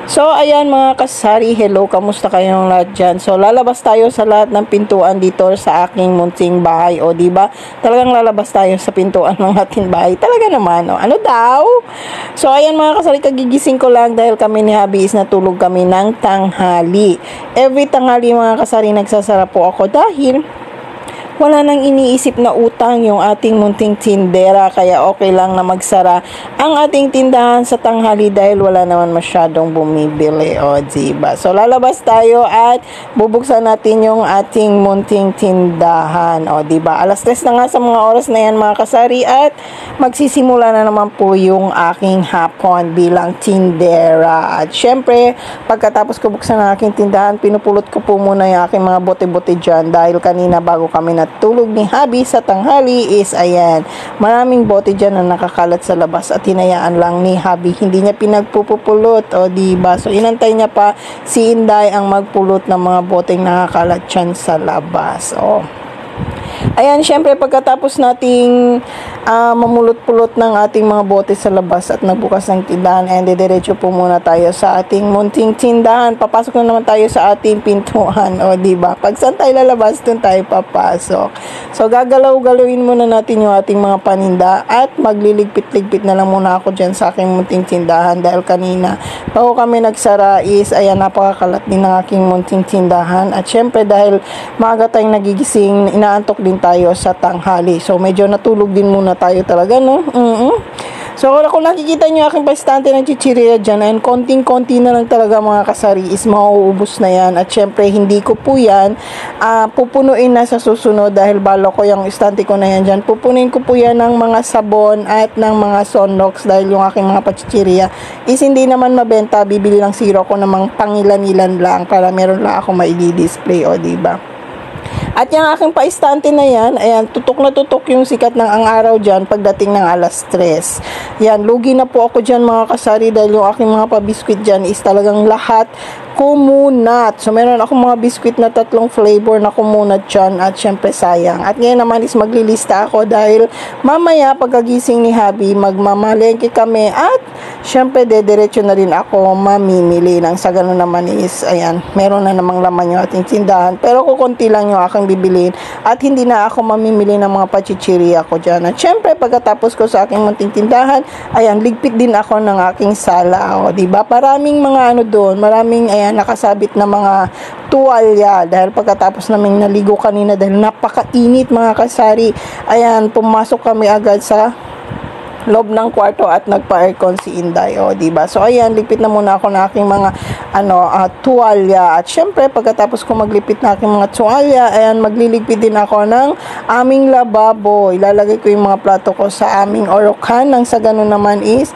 So, ayan mga kasari, hello, kamusta kayong lahat dyan? So, lalabas tayo sa lahat ng pintuan dito sa aking munting bahay. O, diba? Talagang lalabas tayo sa pintuan ng ating bahay. Talaga naman, o. Ano daw? So, ayan mga kasari, kagigising ko lang dahil kami ni Habi is natulog kami ng tanghali. Every tanghali mga kasari, nagsasara po ako dahil wala nang iniisip na utang yung ating munting tindera, kaya okay lang na magsara ang ating tindahan sa tanghali dahil wala naman masyadong bumibili, o diba? So lalabas tayo at bubuksan natin yung ating munting tindahan, o diba? Alas 3 na nga sa mga oras na yan mga kasari at magsisimula na naman po yung aking hapon bilang tindera. At syempre, pagkatapos ko buksan ang aking tindahan, pinupulot ko po muna yung aking mga bote-bote dyan dahil kanina bago kami tulog ni Habi sa tanghali is ayan, maraming bote dyan na nakakalat sa labas at hinayaan lang ni Habi, hindi niya pinagpupulot, o diba? So inantay niya pa si Inday ang magpulot ng mga boteng nakakalat dyan sa labas. Ayan, syempre pagkatapos nating mamulot-pulot ng ating mga bote sa labas at nagbukas ng tindahan, and diretso po muna tayo sa ating munting tindahan. Papasok na naman tayo sa ating pintuan, o diba? Pag saan tayo lalabas, dun tayo papasok. So gagalaw-galawin muna natin yung ating mga paninda at magliligpit-ligpit na lang muna ako dyan sa aking munting tindahan dahil kanina bago kami nagsara is ayan, napakakalat din ng aking munting tindahan. At syempre dahil maaga tayong nagigising, inaantok din tayo sa tanghali. So medyo natulog din muna tayo talaga, no? So kung nakikita nyo aking pastante ng chichirya dyan, and konting-konti na lang talaga mga kasari is mauubos na yan. At syempre hindi ko po yan pupunuin na sa susunod dahil balo ko yung istante ko na yan dyan. Pupunin ko po yan ng mga sabon at ng mga sunlocks dahil yung aking mga pachichirya is hindi naman mabenta. Bibili lang zero ko namang pangilan-ilan lang para meron lang ako maidi-display, o diba? At yung aking paistante na yan, ayan, tutok na tutok yung sikat ng ang araw dyan pagdating ng alas 3. Yan, lugi na po ako dyan mga kasari dahil yung aking mga pabiskwit dyan is talagang lahat kumunat. So, meron akong mga biskwit na 3 flavor na kumunat dyan at syempre sayang. At ngayon naman is maglilista ako dahil mamaya pagkagising ni Habi, magmamalengke kami at syempre dediretso na rin ako mamimili ng sa ganun naman is, ayan, meron na namang laman yung ating tindahan. Pero kukunti lang yung aking bibilin at hindi na ako mamimili ng mga pachichirya ko dyan. At syempre pagkatapos ko sa aking munting tindahan, ayan, ligpit din ako ng aking sala, o diba? Maraming mga ano doon, maraming ayan, nakasabit na mga tuwalya dahil pagkatapos namin naligo kanina dahil napakainit mga kasari, ayan, pumasok kami agad sa loob ng kwarto at nagpa-aircon si Inday, o diba? So ayan, ligpit na muna ako ng aking mga tuwalya at syempre pagkatapos ko maglipit na aking mga tuwalya, ayan, magliligpit din ako ng aming lababo. Ilalagay ko yung mga plato ko sa aming orokan nang sa ganun naman is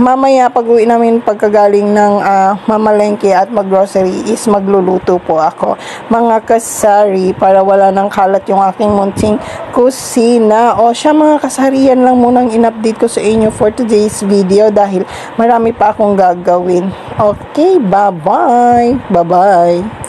mamaya pag uwi namin pagkagaling ng mamalengke at maggrocery is magluluto po ako mga kasari para wala nang kalat yung aking munting kusina. O siya mga kasari, yan lang munang in-update ko sa inyo for today's video dahil marami pa akong gagawin. Okay, bye-bye! Bye-bye!